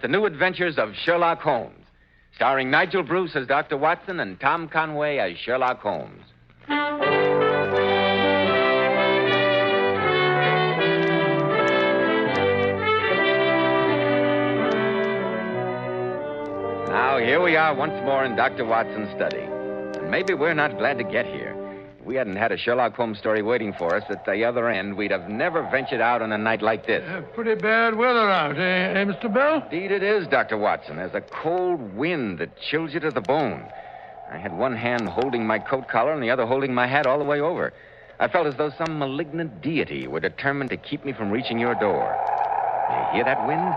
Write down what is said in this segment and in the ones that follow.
New Adventures of Sherlock Holmes, starring Nigel Bruce as Dr. Watson and Tom Conway as Sherlock Holmes. Now, here we are once more in Dr. Watson's study. And maybe we're not glad to get here. If we hadn't had a Sherlock Holmes story waiting for us at the other end, we'd have never ventured out on a night like this. Pretty bad weather out, eh, Mr. Bell? Indeed it is, Dr. Watson. There's a cold wind that chills you to the bone. I had one hand holding my coat collar and the other holding my hat all the way over. I felt as though some malignant deity were determined to keep me from reaching your door. You hear that wind?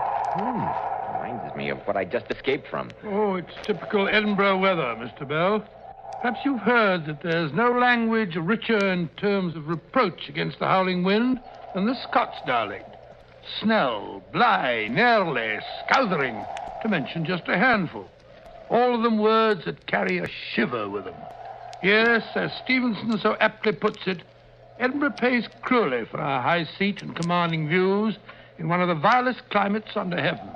Reminds me of what I just escaped from. Oh, it's typical Edinburgh weather, Mr. Bell. Perhaps you've heard that there's no language richer in terms of reproach against the howling wind than the Scots dialect. Snell, Bly, Nearly, Scouthering, to mention just a handful. All of them words that carry a shiver with them. Yes, as Stevenson so aptly puts it, Edinburgh pays cruelly for our high seat and commanding views in one of the vilest climates under heaven.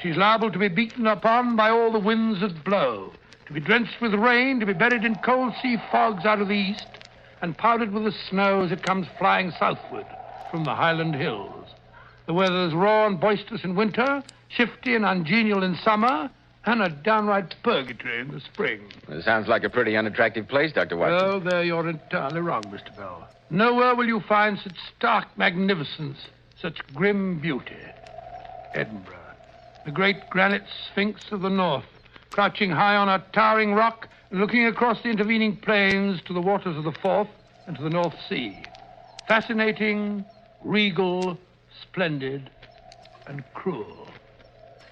She's liable to be beaten upon by all the winds that blow, to be drenched with rain, to be buried in cold sea fogs out of the east, and powdered with the snow as it comes flying southward from the Highland hills. The weather's raw and boisterous in winter, shifty and ungenial in summer, and a downright purgatory in the spring. It sounds like a pretty unattractive place, Dr. Watson. Oh, there you're entirely wrong, Mr. Bell. Nowhere will you find such stark magnificence, such grim beauty. Edinburgh, the great granite sphinx of the north, crouching high on a towering rock and looking across the intervening plains to the waters of the Forth and to the North Sea. Fascinating, regal, splendid, and cruel.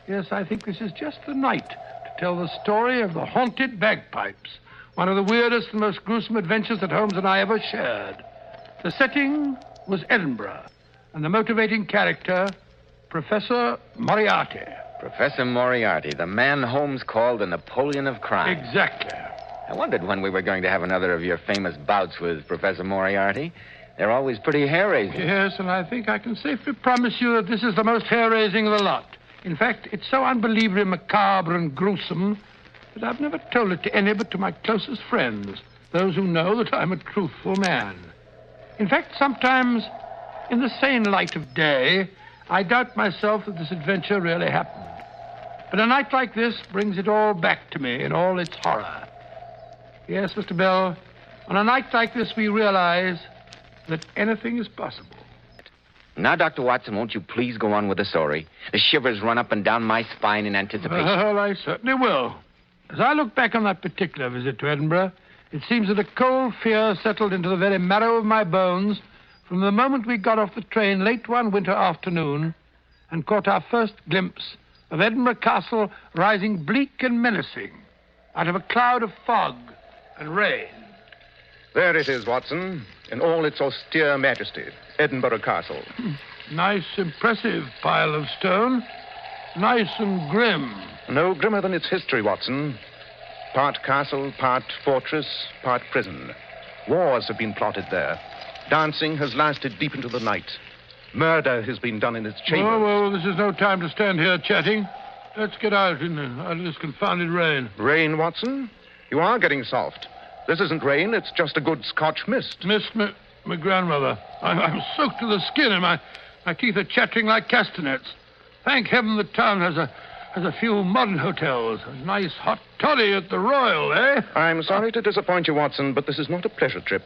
Yes, I think this is just the night to tell the story of the haunted Bagpipes, one of the weirdest and most gruesome adventures that Holmes and I ever shared. The setting was Edinburgh, and the motivating character, Professor Moriarty. Professor Moriarty, the man Holmes called the Napoleon of crime. Exactly. I wondered when we were going to have another of your famous bouts with Professor Moriarty. They're always pretty hair-raising. Yes, and I think I can safely promise you that this is the most hair-raising of the lot. In fact, it's so unbelievably macabre and gruesome that I've never told it to any but to my closest friends, those who know that I'm a truthful man. In fact, sometimes, in the sane light of day, I doubt myself that this adventure really happened. But a night like this brings it all back to me in all its horror. Yes, Mr. Bell, on a night like this we realize that anything is possible. Now, Dr. Watson, won't you please go on with the story? The shivers run up and down my spine in anticipation. Well, I certainly will. As I look back on that particular visit to Edinburgh, it seems that a cold fear settled into the very marrow of my bones from the moment we got off the train late one winter afternoon and caught our first glimpse of Edinburgh Castle rising bleak and menacing out of a cloud of fog and rain. There it is, Watson, in all its austere majesty, Edinburgh Castle. Nice, impressive pile of stone. Nice and grim. No grimmer than its history, Watson. Part castle, part fortress, part prison. Wars have been plotted there. Dancing has lasted deep into the night. Murder has been done in its chambers. Oh, well, this is no time to stand here chatting. Let's get out of this confounded rain. Rain, Watson? You are getting soft. This isn't rain, it's just a good Scotch mist. Mist, my grandmother. I'm soaked to the skin and my teeth are chattering like castanets. Thank heaven the town has a few modern hotels. A nice hot toddy at the Royal, eh? I'm sorry to disappoint you, Watson, but this is not a pleasure trip.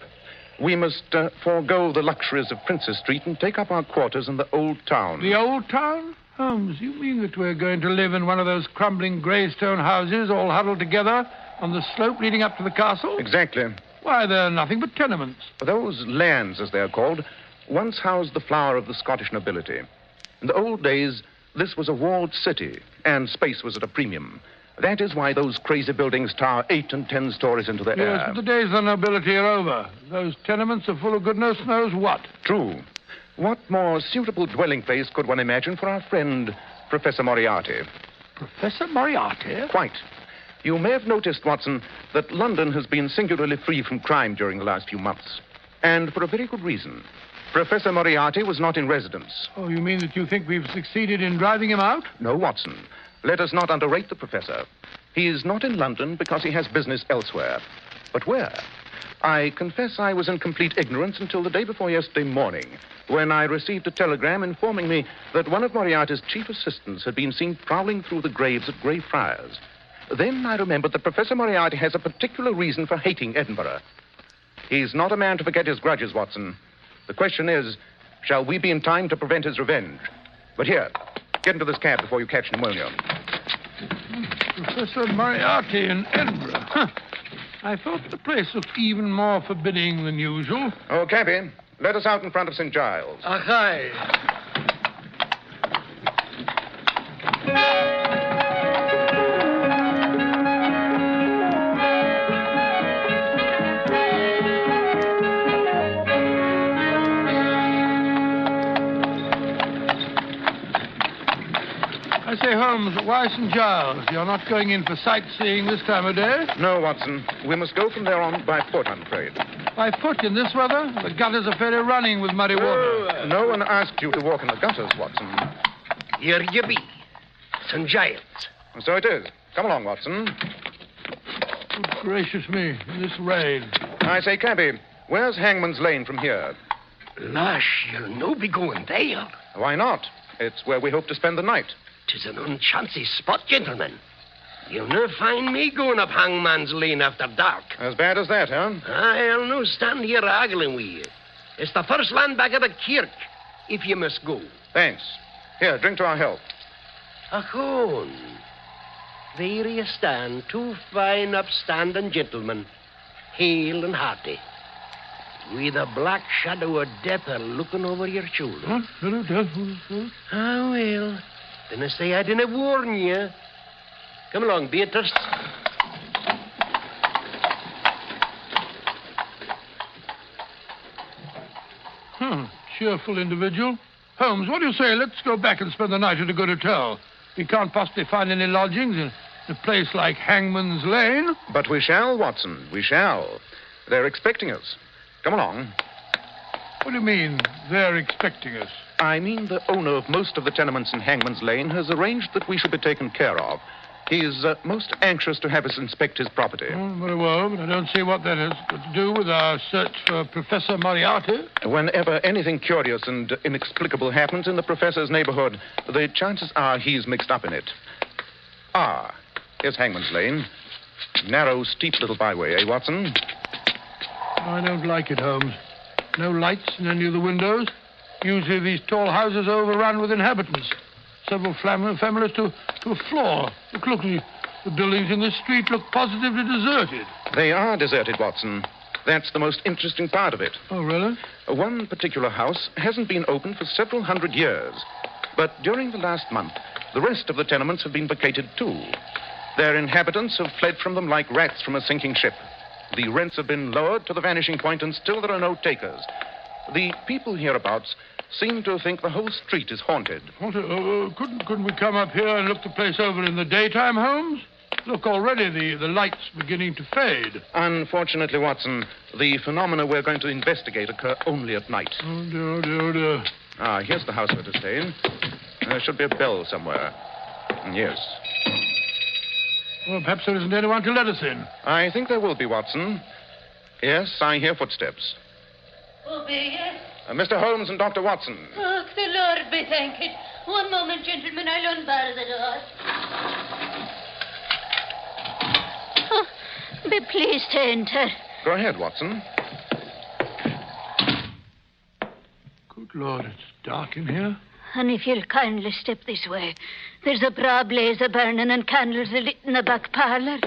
We must forego the luxuries of Princess Street and take up our quarters in the Old Town. The Old Town? Holmes, you mean that we're going to live in one of those crumbling grey stone houses all huddled together on the slope leading up to the castle? Exactly. Why, they're nothing but tenements. Those lands, as they're called, once housed the flower of the Scottish nobility. In the old days, this was a walled city, and space was at a premium. That is why those crazy buildings tower 8 and 10 stories into the air. Yes, but the days of the nobility are over. Those tenements are full of goodness knows what. True. What more suitable dwelling place could one imagine for our friend, Professor Moriarty? Professor Moriarty? Quite. You may have noticed, Watson, that London has been singularly free from crime during the last few months. And for a very good reason. Professor Moriarty was not in residence. Oh, you mean that you think we've succeeded in driving him out? No, Watson. Let us not underrate the professor. He is not in London because he has business elsewhere. But where? I confess I was in complete ignorance until the day before yesterday morning, when I received a telegram informing me that one of Moriarty's chief assistants had been seen prowling through the graves at Greyfriars. Then I remembered that Professor Moriarty has a particular reason for hating Edinburgh. He's not a man to forget his grudges, Watson. The question is, shall we be in time to prevent his revenge? But here, get into this cab before you catch pneumonia. Professor Moriarty in Edinburgh. Huh. I thought the place looked even more forbidding than usual. Oh, cabby, let us out in front of St. Giles. Aye. I say, Holmes, why St. Giles? You're not going in for sightseeing this time of day? No, Watson. We must go from there on by foot, I'm afraid. By foot in this weather? The gutters are fairly running with muddy water. No one asked you to walk in the gutters, Watson. Here you be. St. Giles. So it is. Come along, Watson. Good gracious me, in this rain. I say, cabby, where's Hangman's Lane from here? Lush, you'll no be going there. Why not? It's where we hope to spend the night. 'Tis an unchancy spot, gentlemen. You'll no find me going up Hangman's Lane after dark. As bad as that, huh? I'll no stand here haggling with you. It's the first land back of the kirk, if you must go. Thanks. Here, drink to our health. Achone. There you stand, two fine, upstanding gentlemen, hale and hearty, with a black shadow of death looking over your shoulder. What? Hello, Death. Ah, well, then I say I didn't warn you. Come along, Beatrice. Cheerful individual. Holmes, what do you say? Let's go back and spend the night at a good hotel. We can't possibly find any lodgings in a place like Hangman's Lane. But we shall, Watson. We shall. They're expecting us. Come along. What do you mean, they're expecting us? I mean the owner of most of the tenements in Hangman's Lane has arranged that we should be taken care of. He is most anxious to have us inspect his property. Oh, very well, but I don't see what that has got to do with our search for Professor Moriarty. Whenever anything curious and inexplicable happens in the professor's neighborhood, the chances are he's mixed up in it. Ah, here's Hangman's Lane. Narrow, steep little byway, eh, Watson? I don't like it, Holmes. No lights in any of the windows. Usually these tall houses are overrun with inhabitants. Several families to a floor. Look, the buildings in this street look positively deserted. They are deserted, Watson. That's the most interesting part of it. Oh, really? One particular house hasn't been open for several hundred years. But during the last month, the rest of the tenements have been vacated, too. Their inhabitants have fled from them like rats from a sinking ship. The rents have been lowered to the vanishing point, and still there are no takers. The people hereabouts seem to think the whole street is haunted. Couldn't we come up here and look the place over in the daytime, Holmes? Look, already the light's beginning to fade. Unfortunately, Watson, the phenomena we're going to investigate occur only at night. Oh, dear. Ah, here's the house we're to stay in. There should be a bell somewhere. Yes. Well, perhaps there isn't anyone to let us in. I think there will be, Watson. Yes, I hear footsteps. Obey, yes? Mr. Holmes and Dr. Watson. Oh, the Lord be thanked. One moment, gentlemen. I'll unbar the door. Oh, be pleased to enter. Go ahead, Watson. Good Lord, it's dark in here. And if you'll kindly step this way, there's a braw blaze a-burning and candles a-lit in the back parlour.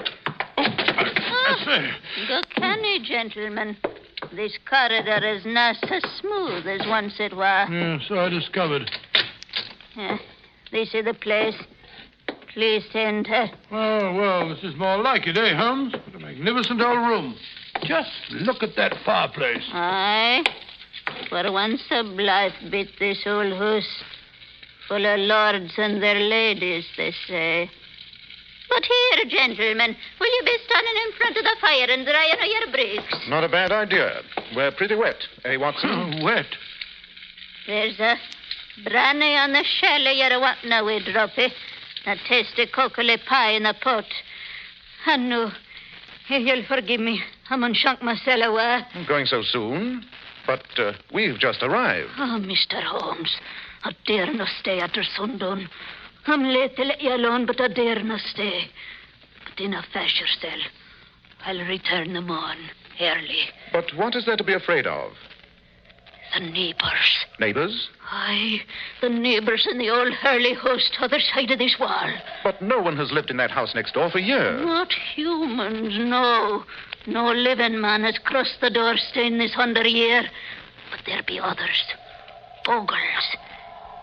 I say. Go canny, gentlemen. This corridor is not so smooth as once it was. Yeah, so I discovered. This is the place. Please enter. Oh, well, this is more like it, eh, Holmes? What a magnificent old room. Just look at that fireplace. Aye. For once a blithe bit, this old house. Full of lords and their ladies, they say. But here, gentlemen, will you be standing in front of the fire and drying your breeks? Not a bad idea. We're pretty wet, eh, Watson? Wet? There's a brandy on the shell you're wanting away, Droppy. A tasty cockle pie in the pot. And no, you'll forgive me. I'm unshunk myself away. Going so soon? But we've just arrived. Oh, Mr. Holmes, I dare not stay after sundown. I'm late to let you alone, but I dare not stay. But in a fash yourself. I'll return them on early. But what is there to be afraid of? The neighbours. Neighbours? Aye, the neighbours in the old Hurley house t'other side of this wall. But no one has lived in that house next door for years. Not humans, no. No living man has crossed the doorstone this 100 year. But there be others. Ogles.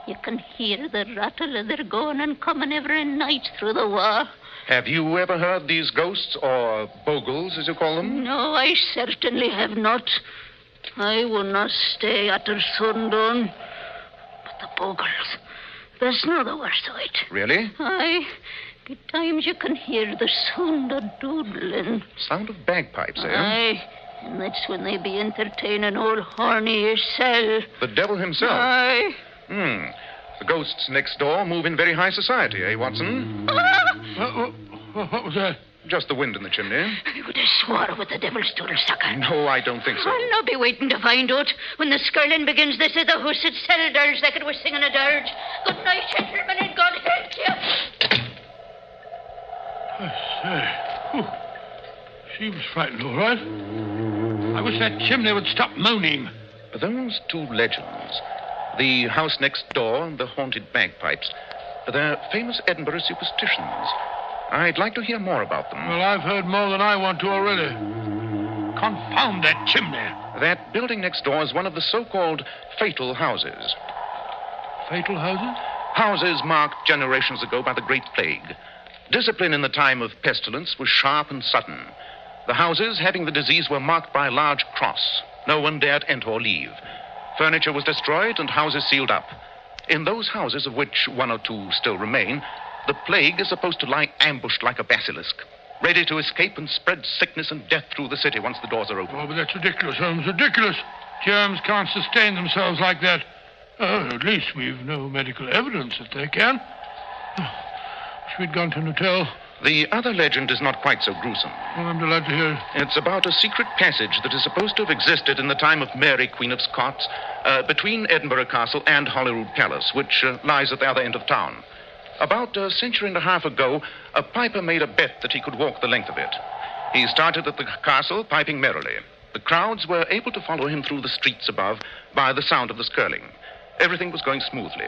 You can hear the rattle of their going and coming every night through the wall. Have you ever heard these ghosts, or bogles, as you call them? No, I certainly have not. I will not stay after sundown. But the bogles, there's no the worst of it. Really? Aye. At times you can hear the sound of doodling. Sound of bagpipes, eh? Aye. And that's when they be entertaining old Horny yourself. The devil himself? Aye. The ghosts next door move in very high society, eh, Watson? What was that? Just the wind in the chimney. I would have swore with the devil's doodle sucker. No, I don't think so. I'll not be waiting to find out. When the skirling begins, this is the hoose at sell dirge like it was singing a dirge. Good night, gentlemen, and God help you. I say. Whew. She was frightened, all right. I wish that chimney would stop moaning. Those two legends, the house next door and the haunted bagpipes, they're famous Edinburgh superstitions. I'd like to hear more about them. Well, I've heard more than I want to already. Confound that chimney. That building next door is one of the so-called fatal houses. Fatal houses? Houses marked generations ago by the Great Plague. Discipline in the time of pestilence was sharp and sudden. The houses having the disease were marked by a large cross. No one dared enter or leave. Furniture was destroyed and houses sealed up. In those houses, of which one or two still remain, the plague is supposed to lie ambushed like a basilisk, ready to escape and spread sickness and death through the city once the doors are open. Oh, but that's ridiculous, Holmes, ridiculous. Germs can't sustain themselves like that. At least we've no medical evidence that they can. Wish we'd gone to an hotel. The other legend is not quite so gruesome. Oh, I'm delighted to hear it. It's about a secret passage that is supposed to have existed in the time of Mary, Queen of Scots, between Edinburgh Castle and Holyrood Palace, which lies at the other end of town. About a century and a half ago, a piper made a bet that he could walk the length of it. He started at the castle, piping merrily. The crowds were able to follow him through the streets above by the sound of the skirling. Everything was going smoothly.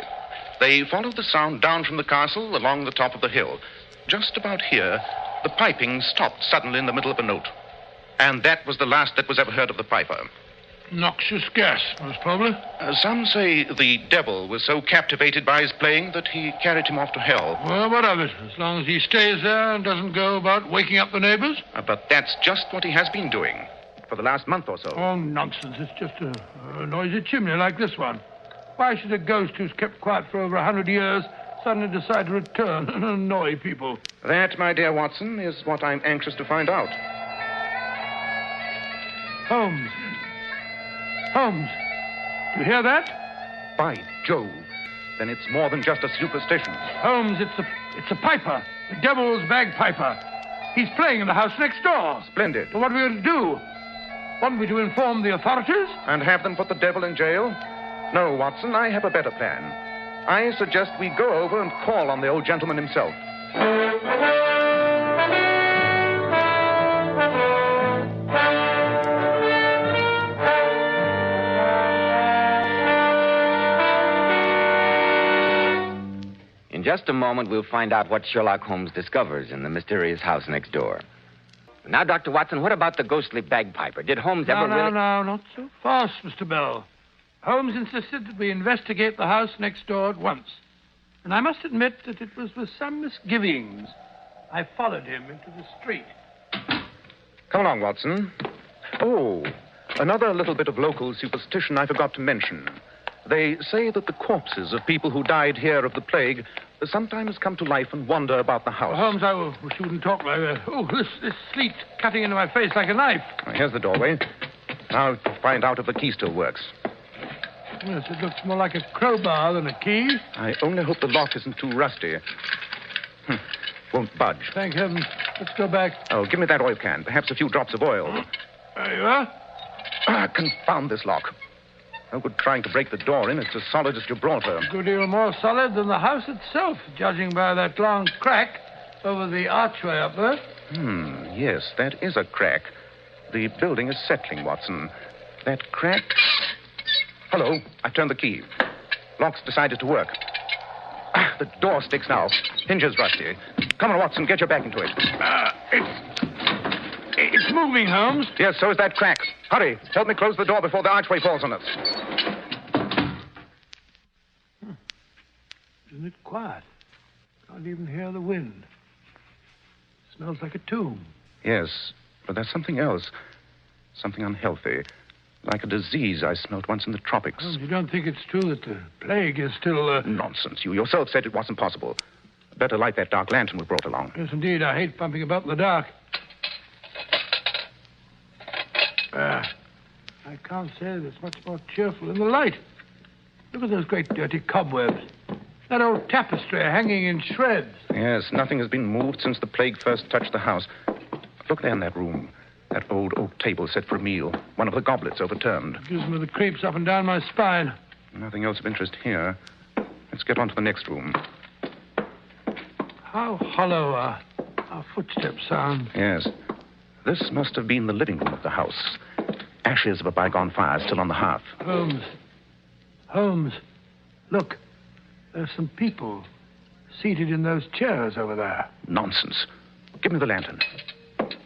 They followed the sound down from the castle along the top of the hill. Just about here, the piping stopped suddenly in the middle of a note. And that was the last that was ever heard of the piper. Noxious gas, most probably. Some say the devil was so captivated by his playing that he carried him off to hell. Well, what of it? As long as he stays there and doesn't go about waking up the neighbors. But that's just what he has been doing for the last month or so. Oh, nonsense. It's just a noisy chimney like this one. Why should a ghost who's kept quiet for over 100 years suddenly decide to return and annoy people? That, my dear Watson, is what I'm anxious to find out. Holmes. Holmes, do you hear that? By Jove. Then it's more than just a superstition. Holmes, it's a piper. The devil's bagpiper. He's playing in the house next door. Splendid. Well, what are we going to do? Want me to inform the authorities? And have them put the devil in jail? No, Watson, I have a better plan. I suggest we go over and call on the old gentleman himself. In just a moment, we'll find out what Sherlock Holmes discovers in the mysterious house next door. Now, Dr. Watson, what about the ghostly bagpiper? Did Holmes ever really... No, not so fast, Mr. Bell. Holmes insisted that we investigate the house next door at once. And I must admit that it was with some misgivings I followed him into the street. Come along, Watson. Oh, another little bit of local superstition I forgot to mention. They say that the corpses of people who died here of the plague sometimes come to life and wander about the house. Holmes, I wish you wouldn't talk like that. Oh, this sleet cutting into my face like a knife. Here's the doorway. Now find out if the key still works. Yes, it looks more like a crowbar than a key. I only hope the lock isn't too rusty. Won't budge. Thank heaven. Let's go back. Oh, give me that oil can. Perhaps a few drops of oil. There you are. Confound this lock. No good trying to break the door in. It's as solid as Gibraltar. A good deal more solid than the house itself, judging by that long crack over the archway up there. Yes, that is a crack. The building is settling, Watson. That crack... Hello, I turned the key. Lock's decided to work. The door sticks now. Hinges rusty. Come on, Watson, get your back into it. It's moving, Holmes. Yes, so is that crack. Hurry, help me close the door before the archway falls on us. Isn't it quiet? Can't even hear the wind. Smells like a tomb. Yes, but there's something else. Something unhealthy. Like a disease I smelt once in the tropics. Holmes, you don't think it's true that the plague is still... Nonsense. You yourself said it wasn't possible. Better light that dark lantern we brought along. Yes, indeed. I hate bumping about in the dark. I can't say that it's much more cheerful in the light. Look at those great dirty cobwebs. That old tapestry hanging in shreds. Yes, nothing has been moved since the plague first touched the house. Look there in that room. That old oak table set for a meal. One of the goblets overturned. It gives me the creeps up and down my spine. Nothing else of interest here. Let's get on to the next room. How hollow our footsteps sound. Yes. This must have been the living room of the house. Ashes of a bygone fire still on the hearth. Holmes, look. There's some people seated in those chairs over there. Nonsense. Give me the lantern.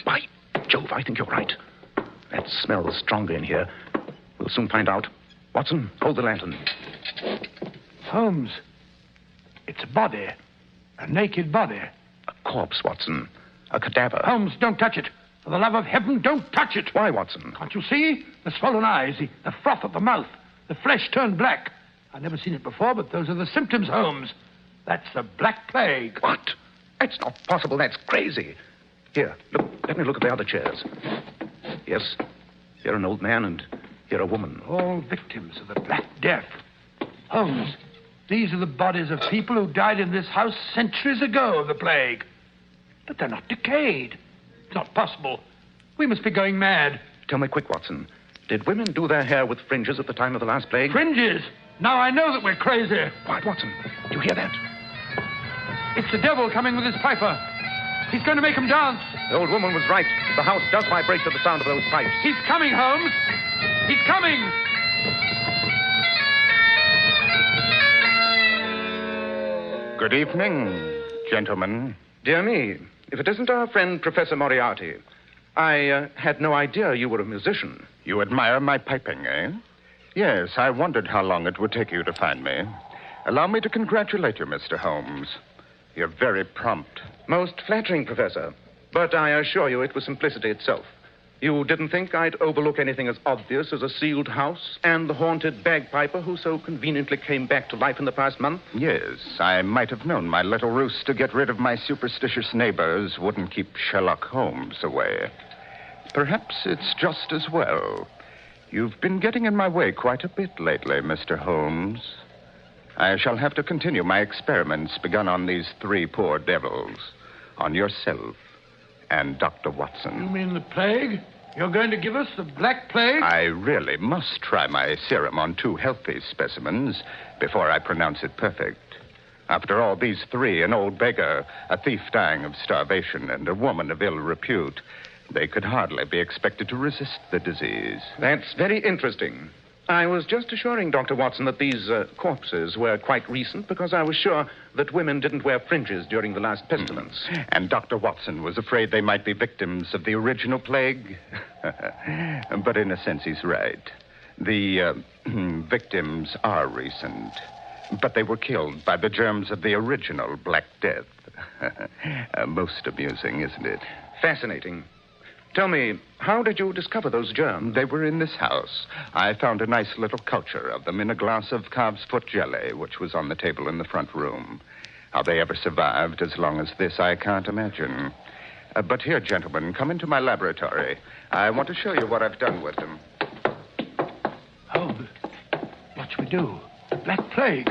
By Jove, I think you're right. That smells stronger in here. We'll soon find out. Watson, hold the lantern. Holmes, it's a body. A naked body. A corpse, Watson. A cadaver. Holmes, don't touch it. For the love of heaven, don't touch it. Why, Watson? Can't you see? The swollen eyes, the froth of the mouth, the flesh turned black. I've never seen it before, but those are the symptoms, Holmes. That's the Black Plague. What? That's not possible. That's crazy. Here, look. Let me look at the other chairs. Yes, here an old man and here a woman. All victims of the Black Death. Holmes, these are the bodies of people who died in this house centuries ago of the plague. But they're not decayed. It's not possible. We must be going mad. Tell me quick, Watson. Did women do their hair with fringes at the time of the last plague? Fringes? Now I know that we're crazy. Quiet, Watson. Do you hear that? It's the devil coming with his piper. He's going to make him dance. The old woman was right. The house does vibrate to the sound of those pipes. He's coming, Holmes. He's coming. Good evening, gentlemen. Dear me, if it isn't our friend Professor Moriarty. I had no idea you were a musician. You admire my piping, eh? Yes, I wondered how long it would take you to find me. Allow me to congratulate you, Mr. Holmes. You're very prompt. Most flattering, Professor. But I assure you it was simplicity itself. You didn't think I'd overlook anything as obvious as a sealed house and the haunted bagpiper who so conveniently came back to life in the past month? Yes, I might have known my little ruse to get rid of my superstitious neighbors wouldn't keep Sherlock Holmes away. Perhaps it's just as well. You've been getting in my way quite a bit lately, Mr. Holmes. I shall have to continue my experiments begun on these three poor devils. On yourself and Dr. Watson. You mean the plague? You're going to give us the Black Plague? I really must try my serum on two healthy specimens before I pronounce it perfect. After all, these three, an old beggar, a thief dying of starvation, and a woman of ill repute, they could hardly be expected to resist the disease. That's very interesting. I was just assuring Dr. Watson that these corpses were quite recent because I was sure that women didn't wear fringes during the last pestilence. And Dr. Watson was afraid they might be victims of the original plague. But in a sense, he's right. The victims are recent, but they were killed by the germs of the original Black Death. Most amusing, isn't it? Fascinating. Tell me, how did you discover those germs? They were in this house. I found a nice little culture of them in a glass of calf's foot jelly, which was on the table in the front room. How they ever survived as long as this, I can't imagine. But here, gentlemen, come into my laboratory. I want to show you what I've done with them. Holmes, what shall we do. Black plague.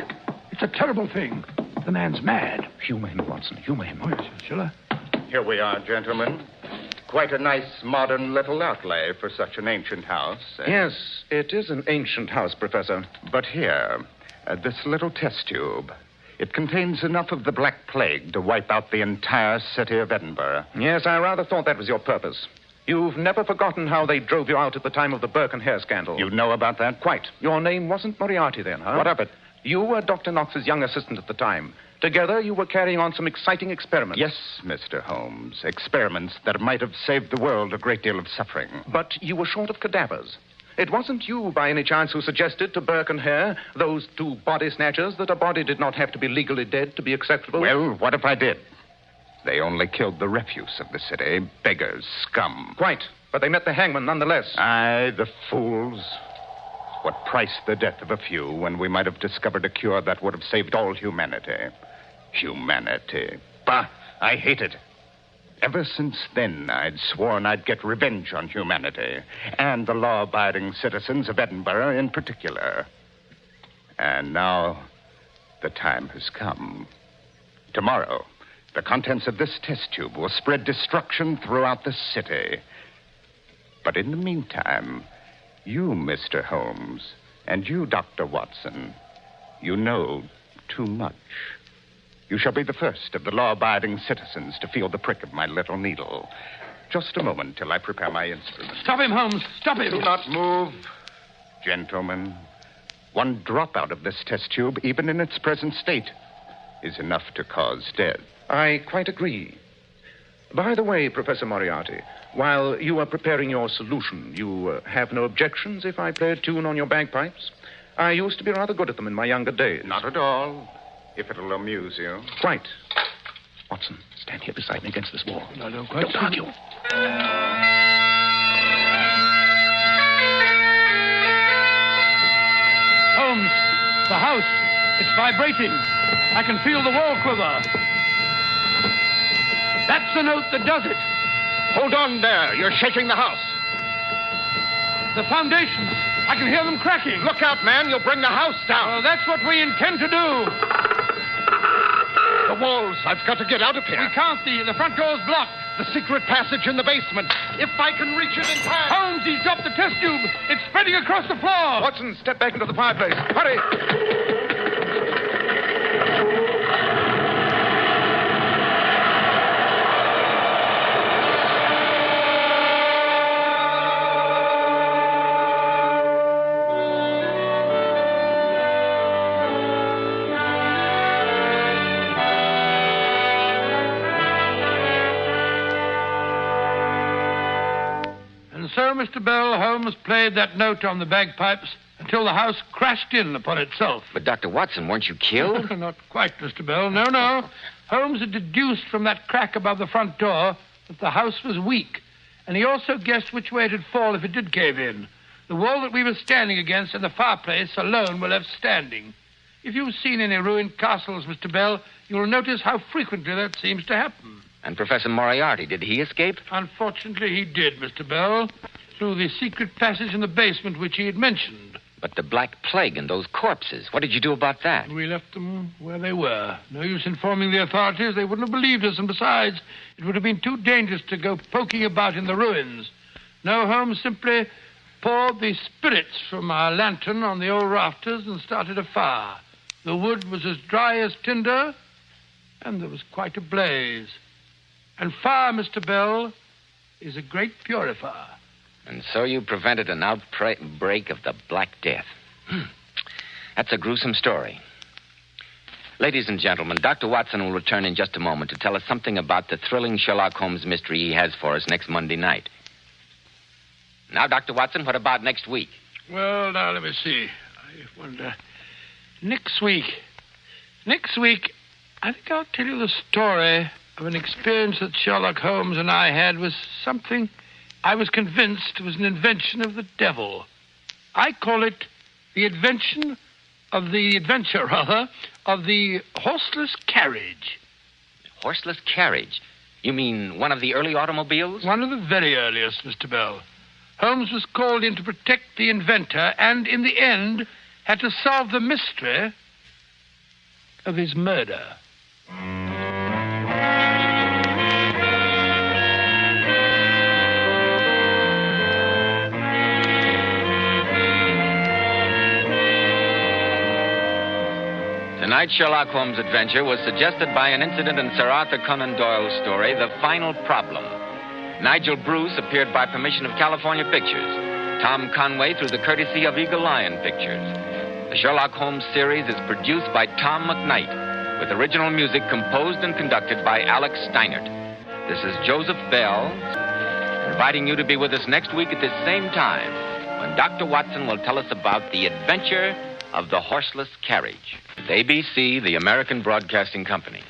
It's a terrible thing. The man's mad. Humor him, Watson. Humor him. Oh, yes, shall I? Here we are, gentlemen. Quite a nice modern little outlay for such an ancient house. Yes, it is an ancient house, Professor. But here, this little test tube, it contains enough of the Black Plague to wipe out the entire city of Edinburgh. Yes, I rather thought that was your purpose. You've never forgotten how they drove you out at the time of the Burke and Hare scandal. You know about that? Quite. Your name wasn't Moriarty then, huh? What of it? You were Dr. Knox's young assistant at the time. Together, you were carrying on some exciting experiments. Yes, Mr. Holmes. Experiments that might have saved the world a great deal of suffering. But you were short of cadavers. It wasn't you, by any chance, who suggested to Burke and Hare, those two body snatchers, that a body did not have to be legally dead to be acceptable? Well, what if I did? They only killed the refuse of the city. Beggars, scum. Quite. But they met the hangman nonetheless. Aye, the fools. What price the death of a few when we might have discovered a cure that would have saved all humanity? Humanity. Bah, I hate it. Ever since then, I'd sworn I'd get revenge on humanity, and the law-abiding citizens of Edinburgh in particular. And now, the time has come. Tomorrow, the contents of this test tube will spread destruction throughout the city. But in the meantime, you, Mr. Holmes, and you, Dr. Watson, you know too much. You shall be the first of the law-abiding citizens to feel the prick of my little needle. Just a moment till I prepare my instruments. Stop him, Holmes. Stop him. Do not move. Gentlemen, one drop out of this test tube, even in its present state, is enough to cause death. I quite agree. By the way, Professor Moriarty, while you are preparing your solution, you have no objections if I play a tune on your bagpipes? I used to be rather good at them in my younger days. Not at all, if it'll amuse you. Quite. Watson, stand here beside me against this wall. I don't quite Don't argue. Holmes, the house. It's vibrating. I can feel the wall quiver. That's the note that does it. Hold on there. You're shaking the house. The foundations. I can hear them cracking. Look out, man. You'll bring the house down. Well, that's what we intend to do. The walls. I've got to get out of here. We can't. The front door's blocked. The secret passage in the basement. If I can reach it in time. Holmes, he's dropped the test tube. It's spreading across the floor. Watson, step back into the fireplace. Hurry. So, Mr. Bell, Holmes played that note on the bagpipes until the house crashed in upon itself. But, Dr. Watson, weren't you killed? Not quite, Mr. Bell. No. Holmes had deduced from that crack above the front door that the house was weak, and he also guessed which way it'd fall if it did cave in. The wall that we were standing against and the fireplace alone were left standing. If you've seen any ruined castles, Mr. Bell, you'll notice how frequently that seems to happen. And Professor Moriarty, did he escape? Unfortunately, he did, Mr. Bell, through the secret passage in the basement which he had mentioned. But the Black Plague and those corpses, what did you do about that? We left them where they were. No use informing the authorities. They wouldn't have believed us, and besides, it would have been too dangerous to go poking about in the ruins. No, Holmes simply poured the spirits from our lantern on the old rafters and started a fire. The wood was as dry as tinder, and there was quite a blaze. And fire, Mr. Bell, is a great purifier. And so you prevented an outbreak of the Black Death. That's a gruesome story. Ladies and gentlemen, Dr. Watson will return in just a moment to tell us something about the thrilling Sherlock Holmes mystery he has for us next Monday night. Now, Dr. Watson, what about next week? Well, now, let me see. I wonder. Next week, I think I'll tell you the story of an experience that Sherlock Holmes and I had with something I was convinced was an invention of the devil. I call it the adventure of the horseless carriage. Horseless carriage? You mean one of the early automobiles? One of the very earliest, Mr. Bell. Holmes was called in to protect the inventor, and in the end, had to solve the mystery of his murder. Tonight's Sherlock Holmes adventure was suggested by an incident in Sir Arthur Conan Doyle's story, The Final Problem. Nigel Bruce appeared by permission of California Pictures. Tom Conway through the courtesy of Eagle Lion Pictures. The Sherlock Holmes series is produced by Tom McKnight, with original music composed and conducted by Alex Steinert. This is Joseph Bell, inviting you to be with us next week at this same time, when Dr. Watson will tell us about the adventure of the horseless carriage. ABC, the American Broadcasting Company.